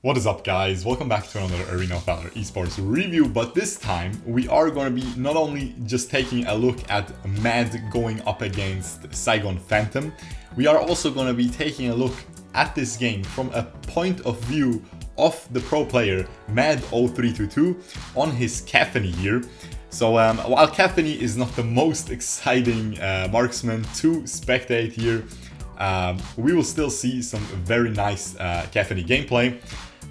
What is up, guys? Welcome back to another Arena of Valor esports review, but this time we are going to be not only just taking a look at Mad going up against Saigon Phantom, we are also going to be taking a look at this game from a point of view of the pro player Mad0322 on his Capheny here. So while Capheny is not the most exciting marksman to spectate here, we will still see some very nice Capheny gameplay.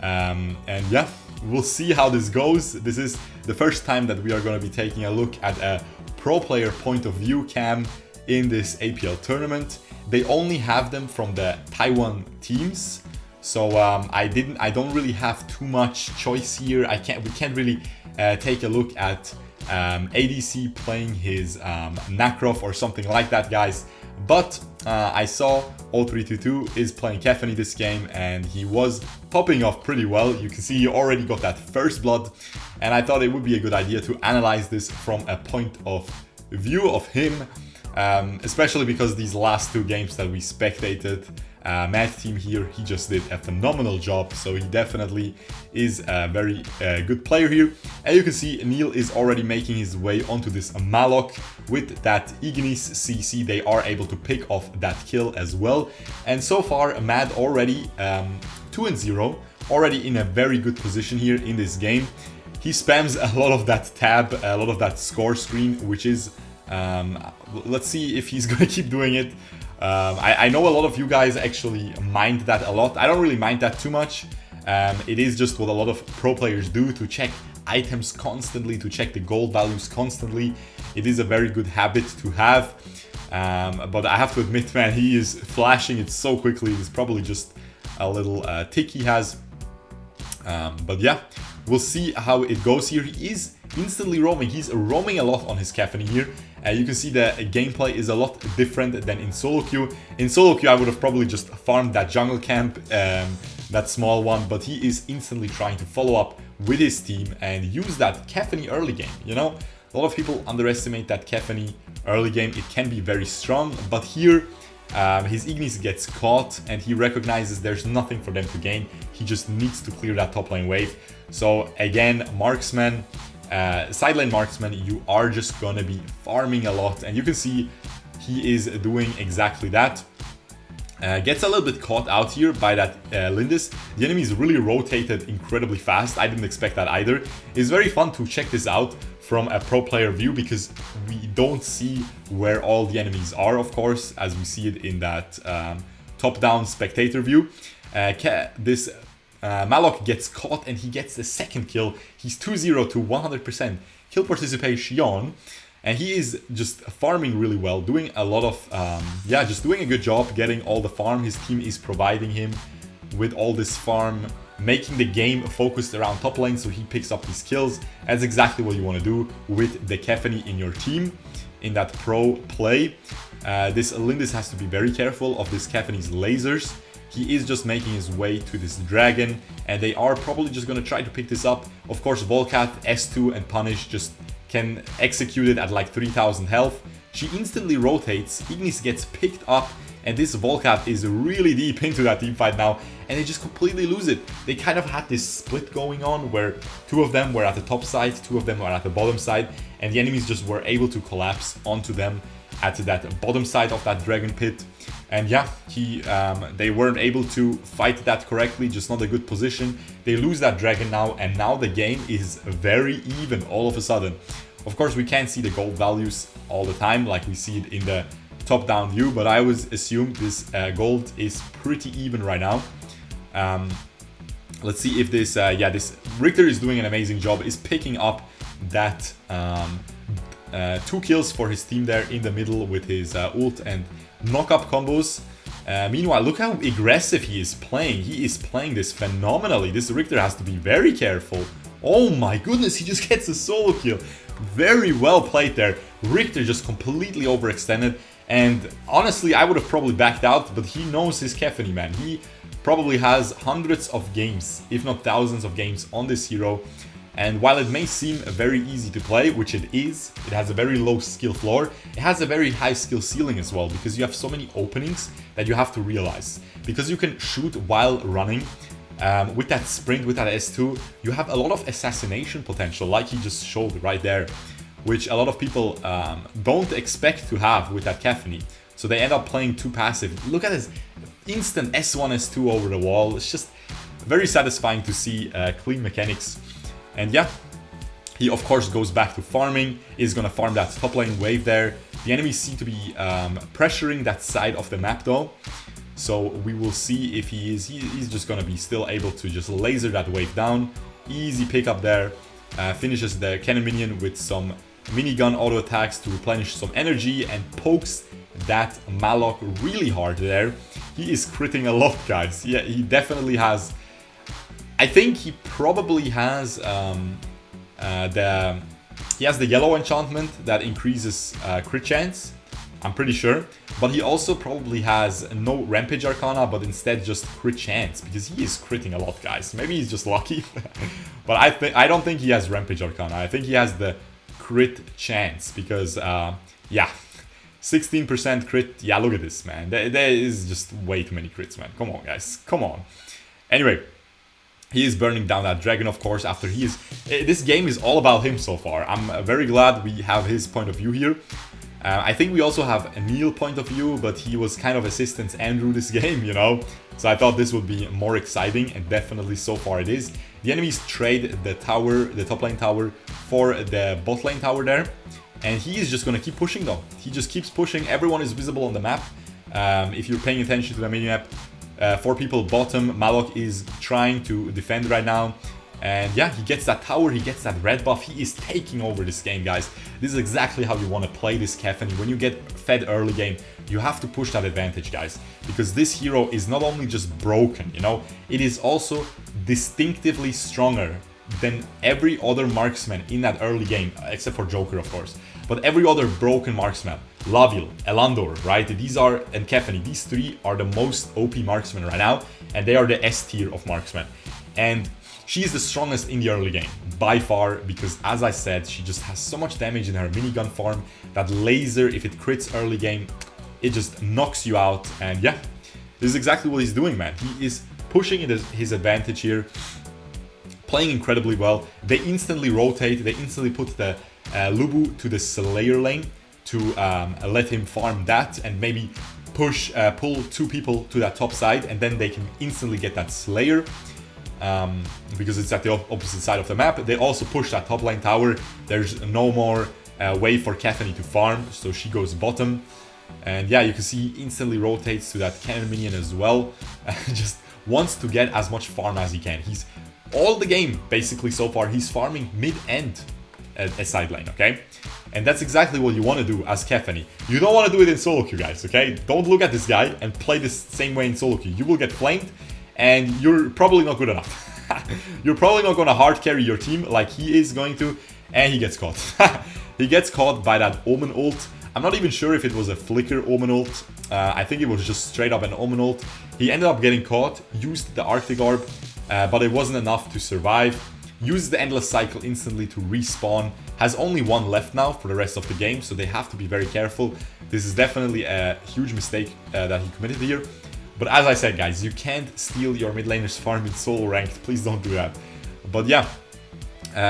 And yeah, we'll see how this goes. This is the first time that we are going to be taking a look at a pro player point of view cam in this APL tournament. They only have them from the Taiwan teams, so I don't really have too much choice here. We can't really take a look at ADC playing his Nakrov or something like that, guys. But I saw 0322 is playing Capheny this game, and he was popping off pretty well. You can see he already got that first blood, and I thought it would be a good idea to analyze this from a point of view of him, especially because these last two games that we spectated, Mad team here, he just did a phenomenal job, so he definitely is a very good player here. And you can see Neil is already making his way onto this Malok with that Ignis CC. They are able to pick off that kill as well, and so far Mad already 2-0, already in a very good position here in this game. He spams a lot of that tab, a lot of that score screen, which is let's see if he's gonna keep doing it. I know a lot of you guys actually mind that a lot. I don't really mind that too much. It is just what a lot of pro players do, to check items constantly, to check the gold values constantly. It is a very good habit to have. But I have to admit, man, he is flashing it so quickly. It's probably just a little tick he has. But yeah, we'll see how it goes here. He is instantly roaming. He's roaming a lot on his Capheny here. You can see the gameplay is a lot different than in solo queue. In solo queue, I would have probably just farmed that jungle camp, that small one, but he is instantly trying to follow up with his team and use that Capheny early game. You know, a lot of people underestimate that Capheny early game. It can be very strong, but here his Ignis gets caught and he recognizes there's nothing for them to gain. He just needs to clear that top lane wave. So again, marksman, side lane marksman, you are just gonna be farming a lot, and you can see he is doing exactly that. Gets a little bit caught out here by that Lindis. The enemy is really rotated incredibly fast. I didn't expect that either. It's very fun to check this out from a pro player view, because we don't see where all the enemies are, of course, as we see it in that top-down spectator view. This Malok gets caught and he gets the second kill. He's 2-0 to 100% kill participation, and he is just farming really well, doing a lot of, yeah, just doing a good job getting all the farm. His team is providing him with all this farm, making the game focused around top lane, so he picks up these kills. That's exactly what you want to do with the Capheny in your team, in that pro play. This Lindis has to be very careful of this Capheny's lasers. He is just making his way to this dragon, and they are probably just going to try to pick this up. Of course, Volcat, S2 and Punish just can execute it at like 3000 health. She instantly rotates, Ignis gets picked up, and this Volcat is really deep into that team fight now, and they just completely lose it. They kind of had this split going on where two of them were at the top side, two of them were at the bottom side, and the enemies just were able to collapse onto them at that bottom side of that dragon pit. And yeah, they weren't able to fight that correctly, just not a good position. They lose that dragon now, and now the game is very even all of a sudden. Of course, we can't see the gold values all the time like we see it in the top-down view, but I would assume this gold is pretty even right now. Let's see if this, yeah, this Richter is doing an amazing job, is picking up that 2 kills for his team there in the middle with his ult and knock-up combos. Meanwhile, look how aggressive he is playing. He is playing this phenomenally. This Richter has to be very careful. Oh my goodness, he just gets a solo kill. Very well played there. Richter just completely overextended, and honestly, I would have probably backed out, but he knows his Capheny, man. He probably has hundreds of games, if not thousands of games on this hero. And while it may seem very easy to play, which it is, it has a very low skill floor, it has a very high skill ceiling as well, because you have so many openings that you have to realize. Because you can shoot while running, with that sprint, with that S2, you have a lot of assassination potential, like he just showed right there, which a lot of people don't expect to have with that Capheny. So they end up playing too passive. Look at this instant S1, S2 over the wall. It's just very satisfying to see clean mechanics. And yeah, he of course goes back to farming, is gonna farm that top lane wave there. The enemies seem to be pressuring that side of the map though. So we will see if he's just gonna be still able to just laser that wave down. Easy pickup there. Finishes the cannon minion with some minigun auto attacks to replenish some energy and pokes that Malok really hard there. He is critting a lot, guys. Yeah, he definitely has. I think he probably has he has the yellow enchantment that increases crit chance. I'm pretty sure, but he also probably has no Rampage Arcana, but instead just crit chance, because he is critting a lot, guys. Maybe he's just lucky, but I don't think he has Rampage Arcana. I think he has the crit chance, because yeah, 16% crit. Yeah, look at this, man. There is just way too many crits, man. Come on, guys. Come on. Anyway, he is burning down that dragon, of course, after he is... This game is all about him so far. I'm very glad we have his point of view here. I think we also have a Neil point of view, but he was kind of assistant Andrew this game, you know? So I thought this would be more exciting, and definitely so far it is. The enemies trade the tower, the top lane tower, for the bot lane tower there. And he is just gonna keep pushing though. He just keeps pushing. Everyone is visible on the map. If you're paying attention to the minimap, 4 people bottom. Malok is trying to defend right now. And yeah, he gets that tower, he gets that red buff. He is taking over this game, guys. This is exactly how you want to play this Capheny. When you get fed early game, you have to push that advantage, guys. Because this hero is not only just broken, you know, it is also distinctively stronger than every other marksman in that early game, except for Joker, of course. But every other broken marksman, Lavil, Elandor, right? These are, and Capheny, these 3 are the most OP marksmen right now, and they are the S tier of marksmen. And she is the strongest in the early game, by far, because as I said, she just has so much damage in her minigun farm. That laser, if it crits early game, it just knocks you out. And yeah, this is exactly what he's doing, man. He is pushing his advantage here, playing incredibly well. They instantly rotate, they instantly put the Lubu to the Slayer lane to let him farm that and maybe pull 2 people to that top side, and then they can instantly get that Slayer. Because it's at the opposite side of the map. They also push that top lane tower. There's no more way for Capheny to farm, so she goes bottom. And yeah, you can see he instantly rotates to that cannon minion as well. Just wants to get as much farm as he can. He's all the game, basically, so far, he's farming mid-end a side lane, okay? And that's exactly what you want to do as Capheny. You don't want to do it in solo queue, guys, okay? Don't look at this guy and play this same way in solo queue. You will get flamed, and you're probably not good enough. You're probably not going to hard carry your team like he is going to, and he gets caught. He gets caught by that Omen ult. I'm not even sure if it was a flicker Omen ult. I think it was just straight up an Omen ult. He ended up getting caught, used the Arctic Orb, but it wasn't enough to survive. Used the Endless Cycle instantly to respawn. Has only 1 left now for the rest of the game, so they have to be very careful. This is definitely a huge mistake that he committed here. But as I said, guys, you can't steal your mid laner's farm in solo ranked. Please don't do that. But yeah,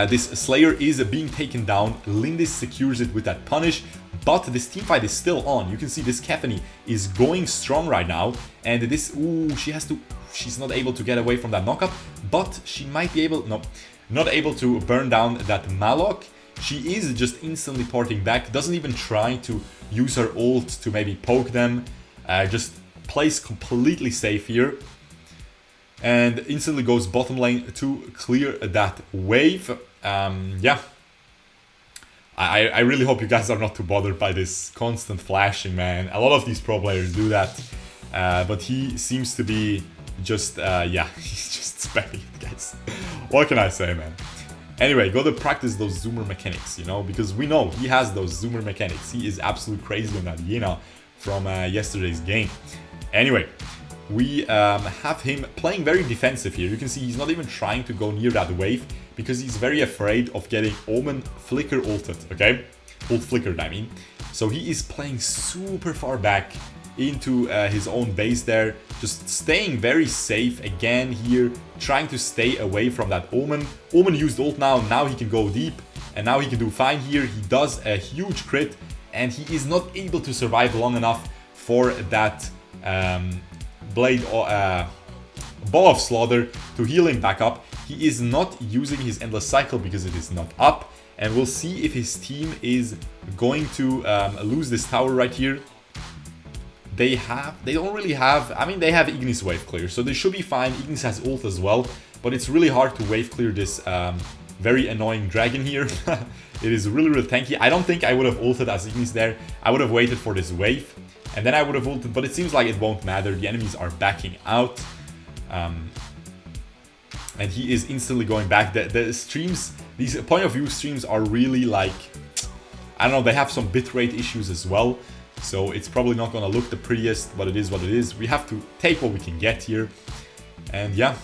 this Slayer is being taken down. Lindis secures it with that punish. But this teamfight is still on. You can see this Capheny is going strong right now. And this, ooh, she's not able to get away from that knockup. But she might be able, no, not able to burn down that Malok. She is just instantly porting back. Doesn't even try to use her ult to maybe poke them. Just plays completely safe here, and instantly goes bottom lane to clear that wave. Yeah, I really hope you guys are not too bothered by this constant flashing, man. A lot of these pro players do that, but he seems to be just, yeah, he's just spamming it, guys. What can I say, man? Anyway, go to practice those zoomer mechanics, you know, because we know he has those zoomer mechanics. He is absolutely crazy on that Yena from yesterday's game. Anyway, we have him playing very defensive here. You can see he's not even trying to go near that wave because he's very afraid of getting Omen flicker ulted, okay? Ult flickered, I mean. So he is playing super far back. into his own base there, just staying very safe again here, trying to stay away from that Omen. Omen used ult now he can go deep, and now he can do fine here. He does a huge crit, and he is not able to survive long enough for that blade Ball of Slaughter to heal him back up. He is not using his Endless Cycle because it is not up, and we'll see if his team is going to lose this tower right here. They don't really have, I mean, they have Ignis wave clear, so they should be fine. Ignis has ult as well, but it's really hard to wave clear this very annoying dragon here. It is really, really tanky. I don't think I would have ulted as Ignis there. I would have waited for this wave, and then I would have ulted, but it seems like it won't matter. The enemies are backing out. And he is instantly going back. The streams, these point of view streams are really like, I don't know, they have some bitrate issues as well. So it's probably not gonna look the prettiest, but it is what it is. We have to take what we can get here. And yeah.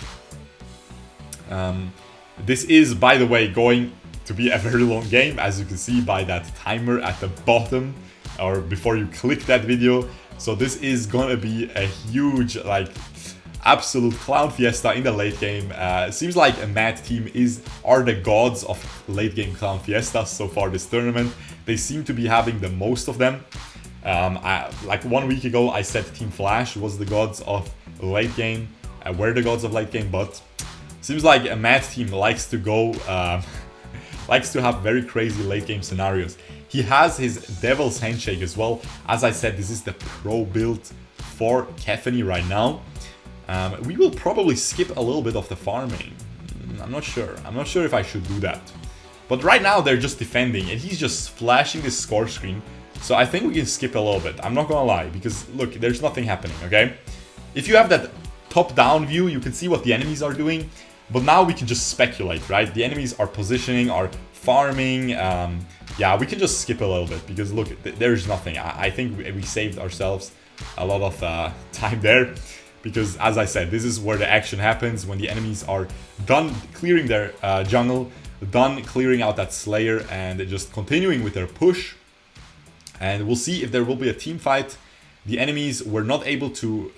This is, by the way, going to be a very long game, as you can see by that timer at the bottom, or before you click that video. So this is gonna be a huge, like, absolute clown fiesta in the late game. Seems like a Mad team are the gods of late game clown fiestas so far this tournament. They seem to be having the most of them. Like 1 week ago, I said Team Flash was the gods of late game. Were the gods of late game, but seems like a Mad team likes to go, likes to have very crazy late game scenarios. He has his Devil's Handshake as well. As I said, this is the pro build for Capheny right now. We will probably skip a little bit of the farming. I'm not sure. I'm not sure if I should do that. But right now they're just defending, and he's just flashing this score screen. So I think we can skip a little bit. I'm not gonna lie, because look, there's nothing happening, okay? If you have that top-down view, you can see what the enemies are doing. But now we can just speculate, right? The enemies are positioning, are farming. Yeah, we can just skip a little bit, because look, there's nothing. I think we saved ourselves a lot of time there. Because, as I said, this is where the action happens, when the enemies are done clearing their jungle, done clearing out that Slayer, and just continuing with their push. And we'll see if there will be a team fight. The enemies were not able to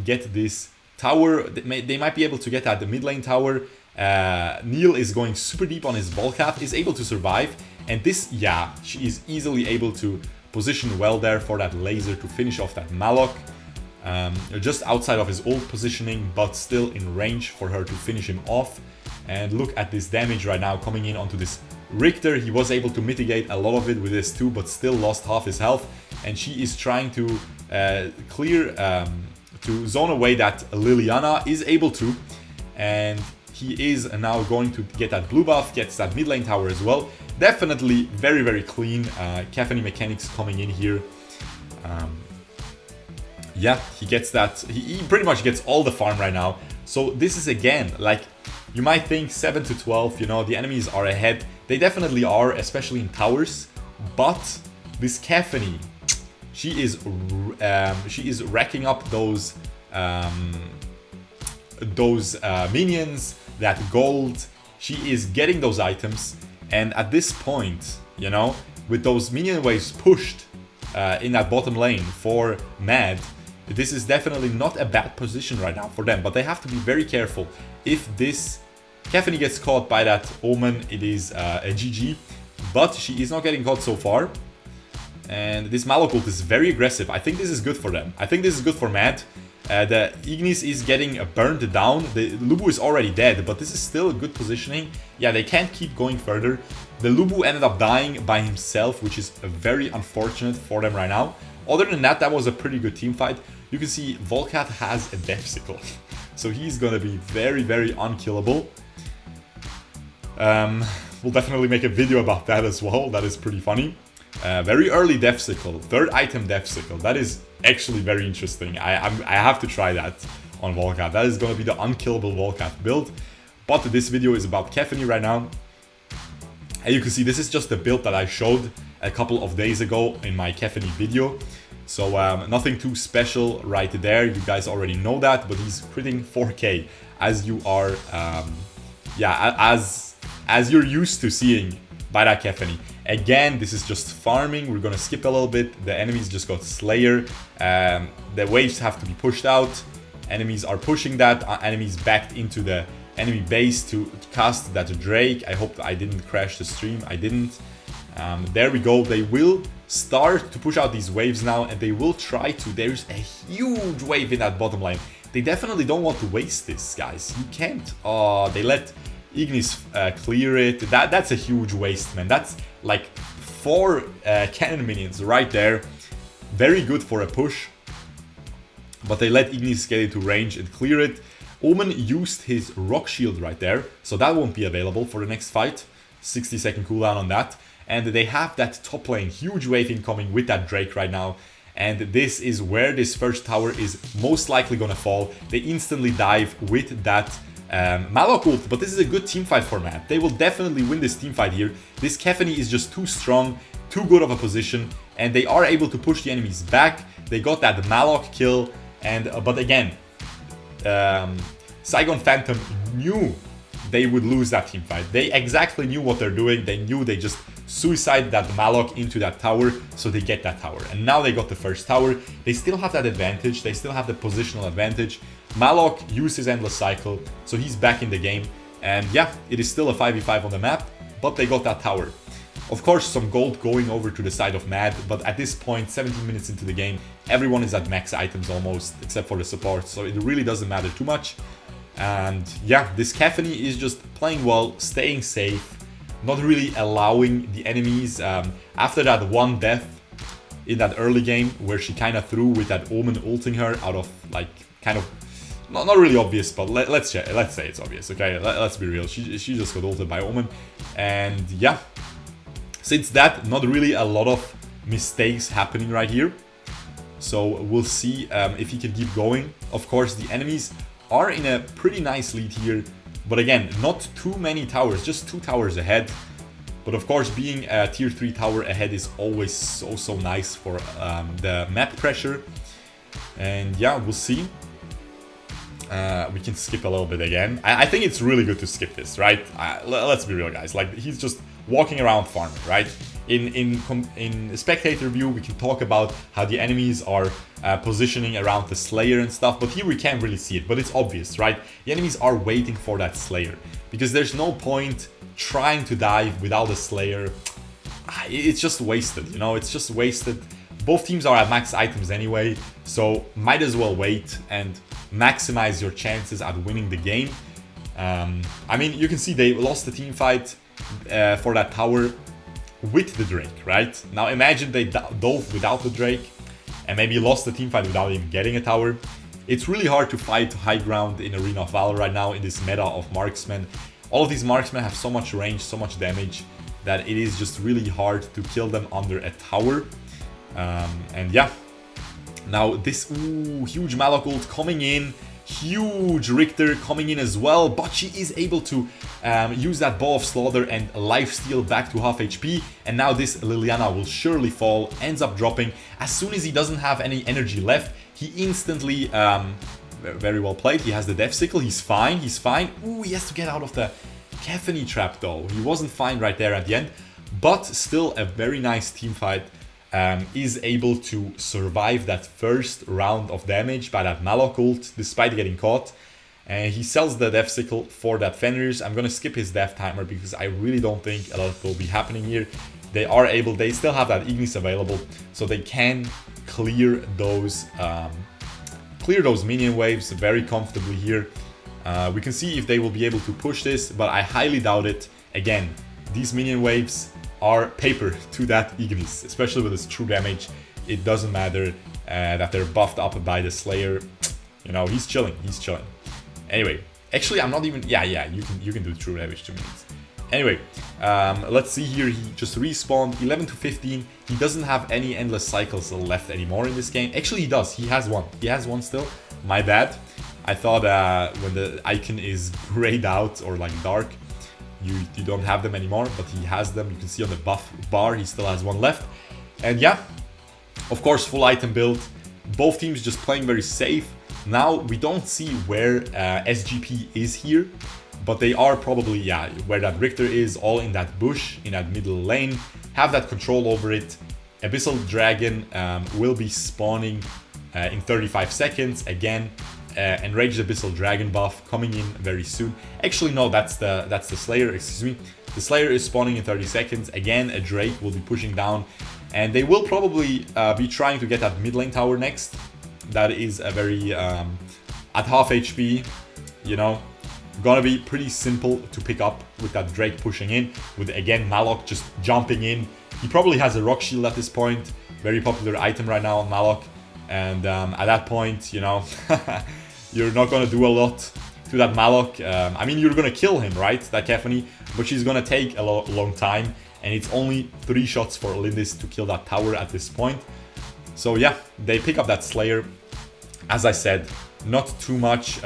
get this tower. They might be able to get at the mid lane tower. Neil is going super deep on his Volcat, is able to survive. And this, yeah, she is easily able to position well there for that laser to finish off that Malok. Just outside of his ult positioning, but still in range for her to finish him off. And look at this damage right now coming in onto this Richter. He was able to mitigate a lot of it with this too, but still lost half his health. And she is trying to clear, to zone away that Liliana is able to. And he is now going to get that blue buff, gets that mid lane tower as well. Definitely very, very clean. Capheny mechanics coming in here. Yeah, he gets that. He pretty much gets all the farm right now. So this is again, like, you might think 7 to 12, you know, the enemies are ahead. They definitely are, especially in towers. But this Capheny, she is racking up those minions, that gold. She is getting those items, and at this point, you know, with those minion waves pushed in that bottom lane for Mad, this is definitely not a bad position right now for them, but they have to be very careful. If this Capheny gets caught by that Omen, it is a GG, but she is not getting caught so far. And this Malok ult is very aggressive. I think this is good for them. I think this is good for Mad. The Ignis is getting burned down. The Lubu is already dead, but this is still good positioning. Yeah, they can't keep going further. The Lubu ended up dying by himself, which is very unfortunate for them right now. Other than that, that was a pretty good team fight. You can see Volcat has a Death Sickle, so he's gonna be very, very unkillable. We'll definitely make a video about that as well. That is pretty funny. Very early Death Sickle, third item Death Sickle. That is actually very interesting. I have to try that on Volcat. That is going to be the unkillable Volcat build. But this video is about Capheny right now. And you can see this is just the build that I showed a couple of days ago in my Capheny video. So nothing too special right there. You guys already know that, but he's critting 4K as you are, yeah, as you're used to seeing by that Capheny. Again, this is just farming. We're gonna skip a little bit. The enemies just got Slayer. The waves have to be pushed out. Enemies are pushing that. Enemies backed into the enemy base to cast that Drake. I hope I didn't crash the stream. I didn't. There we go. They will start to push out these waves now, and they will try to. There's a huge wave in that bottom lane. They definitely don't want to waste this, guys. You can't. Oh, they let Ignis clear it. That's a huge waste, man. That's like 4 cannon minions right there. Very good for a push. But they let Ignis get into range and clear it. Omen used his rock shield right there, so that won't be available for the next fight. 60-second cooldown on that. And they have that top lane, huge wave incoming with that Drake right now. And this is where this first tower is most likely gonna fall. They instantly dive with that Malok ult, but this is a good teamfight format. They will definitely win this teamfight here. This Capheny is just too strong, too good of a position, and they are able to push the enemies back. They got that Malok kill, and but again, Saigon Phantom knew they would lose that teamfight. They exactly knew what they're doing. They knew they just suicide that Malok into that tower, so they get that tower. And now they got the first tower. They still have that advantage. They still have the positional advantage. Malok used his endless cycle, so he's back in the game. And yeah, it is still a 5v5 on the map, but they got that tower. Of course, some gold going over to the side of Mad, but at this point, 17 minutes into the game, everyone is at max items almost, except for the support, so it really doesn't matter too much. And yeah, this Capheny is just playing well, staying safe, not really allowing the enemies. After that one death in that early game, where she kind of threw with that Omen ulting her out of like kind of not really obvious, but let's say it's obvious. Okay, let's be real. She just got ulted by Omen, and yeah. Since that, not really a lot of mistakes happening right here. So we'll see if he can keep going. Of course, the enemies are in a pretty nice lead here. But again, not too many towers, just 2 towers ahead. But of course, being a tier 3 tower ahead is always so nice for the map pressure. And yeah, we'll see. We can skip a little bit again. I think it's really good to skip this, right? Let's be real, guys. Like, he's just walking around farming, right? In spectator view, we can talk about how the enemies are positioning around the Slayer and stuff, but here we can't really see it, but it's obvious, right? The enemies are waiting for that Slayer, because there's no point trying to dive without a Slayer. It's just wasted, you know, it's just wasted. Both teams are at max items anyway, so might as well wait and maximize your chances at winning the game. I mean, you can see they lost the team fight for that tower with the Drake, right? Now imagine they dove without the Drake and maybe lost the team fight without even getting a tower. It's really hard to fight high ground in Arena of Valor right now in this meta of marksmen. All of these marksmen have so much range, so much damage, that it is just really hard to kill them under a tower. And yeah, now this huge Malok ult coming in, huge Richter coming in as well, but she is able to use that Bow of Slaughter and lifesteal back to half HP, and now this Liliana will surely fall, ends up dropping. As soon as he doesn't have any energy left, he instantly, very well played, he has the Death Sickle, he's fine, Ooh, he has to get out of the Capheny trap though. He wasn't fine right there at the end, but still a very nice team fight. Is able to survive that first round of damage by that Malok ult despite getting caught. And he sells the Death Sickle for that Fenris. I'm gonna skip his death timer because I really don't think a lot will be happening here. They still have that Ignis available, so they can clear those minion waves very comfortably here. We can see if they will be able to push this, but I highly doubt it. Again, these minion waves are paper to that Ignis, especially with its true damage. It doesn't matter that they're buffed up by the Slayer. You know, he's chilling. Anyway, actually, I'm not even. Yeah, you can do true damage 2 minutes. Anyway, let's see here. He just respawned 11 to 15. He doesn't have any endless cycles left anymore in this game. Actually, he does. He has one. He has one still. My bad. I thought when the icon is grayed out or like dark, you don't have them anymore, but he has them. You can see on the buff bar he still has one left. And yeah, of course, full item build. Both teams just playing very safe. Now we don't see where SGP is here, but they are probably, yeah, where that Richter is, all in that bush in that middle lane, have that control over it. Abyssal Dragon will be spawning in 35 seconds. Again, Enraged Abyssal Dragon buff coming in very soon. Actually, no, that's the Slayer, excuse me. The Slayer is spawning in 30 seconds. Again, a Drake will be pushing down. And they will probably be trying to get that mid lane tower next. That is a very, at half HP, you know, gonna be pretty simple to pick up with that Drake pushing in. With, again, Malok just jumping in. He probably has a Rock Shield at this point. Very popular item right now on Malok. And at that point, you know, you're not gonna do a lot to that Malok. I mean, you're gonna kill him, right? That Capheny, but she's gonna take a long time. And it's only 3 shots for Lindis to kill that tower at this point. So yeah, they pick up that Slayer. As I said, not too much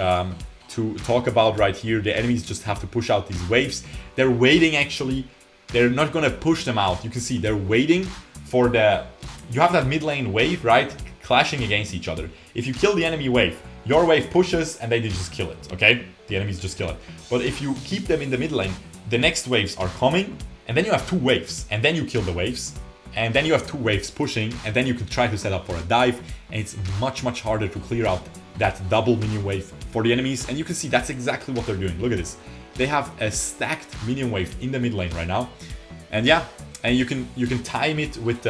to talk about right here. The enemies just have to push out these waves. They're waiting actually. They're not gonna push them out. You can see they're waiting for the... You have that mid lane wave, right? Clashing against each other. If you kill the enemy wave, your wave pushes and they just kill it, okay? The enemies just kill it. But if you keep them in the mid lane, the next waves are coming, and then you have 2 waves, and then you kill the waves, and then you have 2 waves pushing, and then you can try to set up for a dive, and it's much harder to clear out that double minion wave for the enemies. And you can see that's exactly what they're doing. Look at this. They have a stacked minion wave in the mid lane right now. And yeah, and you can time it with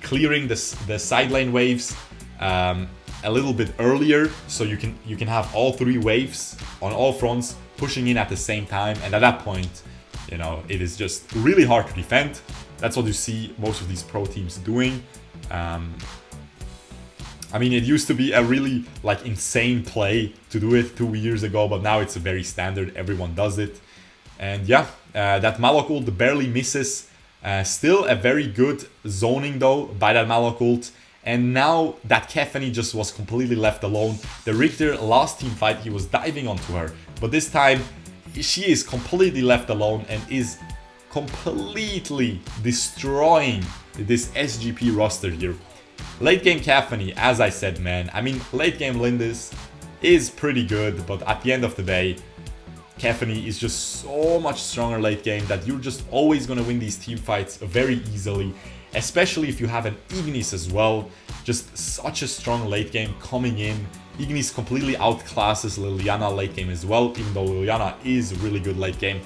clearing the side lane waves a little bit earlier, so you can have all 3 waves on all fronts pushing in at the same time. And at that point, you know, it is just really hard to defend. That's what you see most of these pro teams doing. I mean, it used to be a really like insane play to do it 2 years ago, but now it's a very standard. Everyone does it. And yeah, that Malok ult barely misses. Still a very good zoning though by that Malok ult. And now that Capheny just was completely left alone. The Richter last team fight, he was diving onto her, but this time she is completely left alone and is completely destroying this SGP roster here. Late game Capheny, as I said, man, I mean, late game Lindis is pretty good, but at the end of the day, Capheny is just so much stronger late game that you're just always gonna win these team fights very easily, especially if you have an Ignis as well. Just such a strong late game coming in. Ignis completely outclasses Liliana late game as well, even though Liliana is really good late game.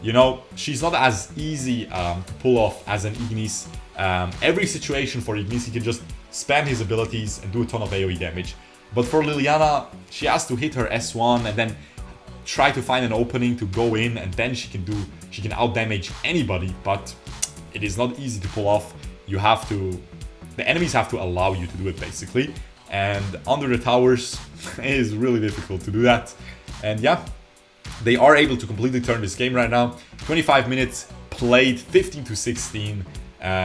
You know, she's not as easy to pull off as an Ignis. Every situation for Ignis, he can just spam his abilities and do a ton of AoE damage. But for Liliana, she has to hit her S1 and then try to find an opening to go in, and then she can outdamage anybody, but it is not easy to pull off. You have to, the enemies have to allow you to do it basically. And under the towers, it is really difficult to do that. And yeah, they are able to completely turn this game right now. 25 minutes played, 15-16.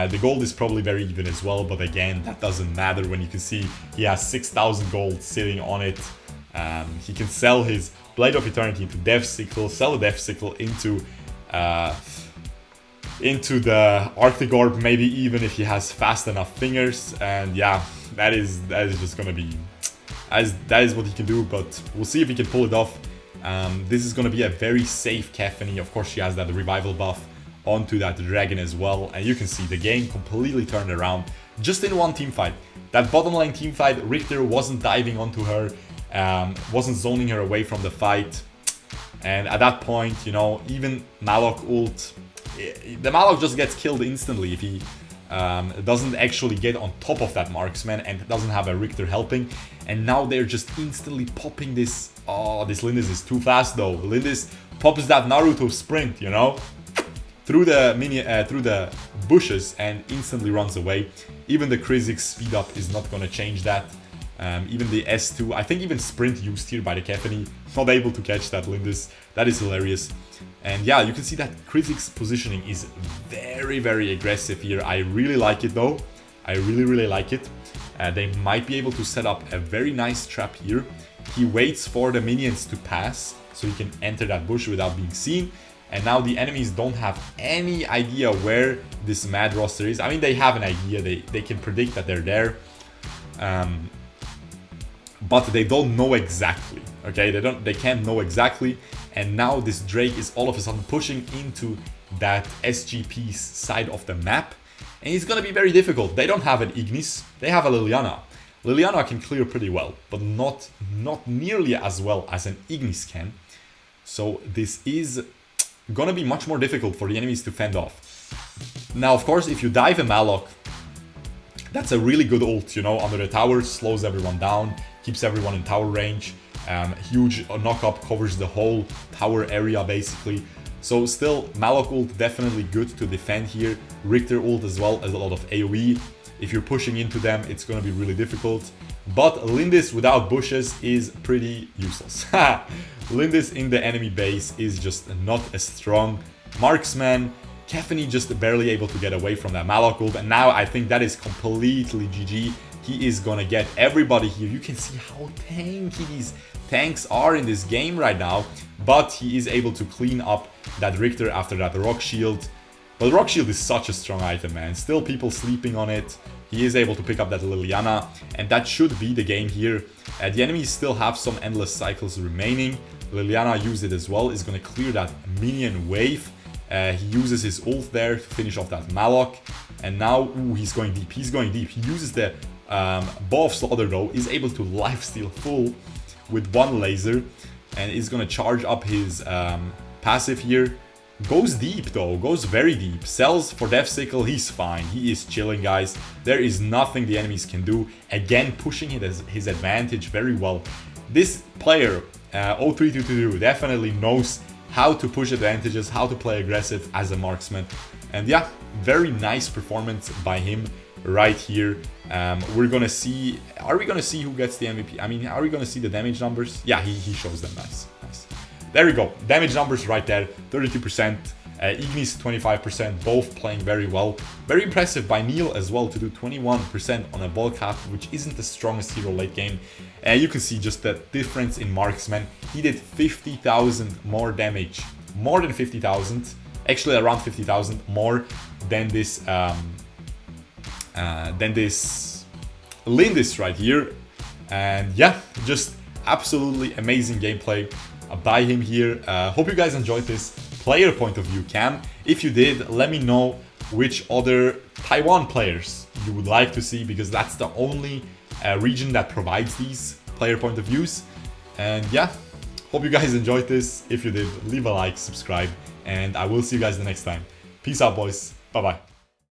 The gold is probably very even as well, but again, that doesn't matter when you can see he has 6,000 gold sitting on it. He can sell his Blade of Eternity into Death Sickle, sell the Death Sickle into the Arctic Orb, maybe even if he has fast enough fingers. And yeah, that is just gonna be, that is what he can do, but we'll see if he can pull it off. This is gonna be a very safe Capheny. Of course, she has that revival buff onto that dragon as well, and you can see the game completely turned around just in one team fight. That bottom lane team fight, Richter wasn't diving onto her, wasn't zoning her away from the fight, and at that point, you know, even Malok ult, the Malok just gets killed instantly if he doesn't actually get on top of that marksman and doesn't have a Richter helping. And now they're just instantly popping this. Oh, this Lindis is too fast though. Lindis pops that Naruto sprint, you know, through the bushes and instantly runs away. Even the Krizik's speed up is not gonna change that. Even the S2, I think even sprint used here by the Capheny, not able to catch that Lindis. That is hilarious. And yeah, you can see that Krizik's positioning is very, very aggressive here. I really like it though. I really like it. They might be able to set up a very nice trap here. He waits for the minions to pass so he can enter that bush without being seen. And now the enemies don't have any idea where this mad roster is. I mean, they have an idea. They can predict that they're there. But they don't know exactly. Okay, they can't know exactly. and now this Drake is all of a sudden pushing into that SGP's side of the map, and it's gonna be very difficult. They don't have an Ignis, they have a Liliana. Liliana can clear pretty well, but not nearly as well as an Ignis can. So this is gonna be much more difficult for the enemies to fend off. Now, of course, if you dive a Malok, that's a really good ult, you know, under the tower, slows everyone down, keeps everyone in tower range. Huge knock-up, covers the whole tower area basically. So still, Malok ult definitely good to defend here. Richter ult as well as a lot of AoE. If you're pushing into them, it's going to be really difficult. But Lindis without bushes is pretty useless. Lindis in the enemy base is just not as strong. Marksman, Capheny just barely able to get away from that Malok ult. And now I think that is completely GG. He is gonna get everybody here. You can see how tanky these tanks are in this game right now. But he is able to clean up that Richter after that Rock Shield. But Rock Shield is such a strong item, man. Still people sleeping on it. He is able to pick up that Liliana, and that should be the game here. The enemies still have some endless cycles remaining. Liliana used it as well, is going to clear that minion wave. He uses his ult there to finish off that Malok. And now, ooh, he's going deep, he's going deep. He uses the Bow of Slaughter though, is able to lifesteal full with one laser. And is going to charge up his passive here. Goes deep though, goes very deep. Sells for Death Sickle, he's fine. He is chilling, guys. There is nothing the enemies can do. Again, pushing his advantage very well. This player, 03222, definitely knows how to push advantages, how to play aggressive as a marksman. And yeah, very nice performance by him right here. We're gonna see, are we gonna see who gets the MVP? I mean, are we gonna see the damage numbers? Yeah, he shows them. Nice. There we go, damage numbers right there, 32%, Ignis 25%, both playing very well. Very impressive by Neil as well to do 21% on a ball cap, which isn't the strongest hero late game. You can see just the difference in marksman. He did 50,000 more damage, more than 50,000, actually around 50,000 more than this Lindis right here. And yeah, just absolutely amazing gameplay by him here. Hope you guys enjoyed this player point of view cam. If you did, let me know which other Taiwan players you would like to see, because that's the only region that provides these player point of views. And yeah, hope you guys enjoyed this. If you did, leave a like, subscribe, and I will see you guys the next time. Peace out, boys. Bye bye.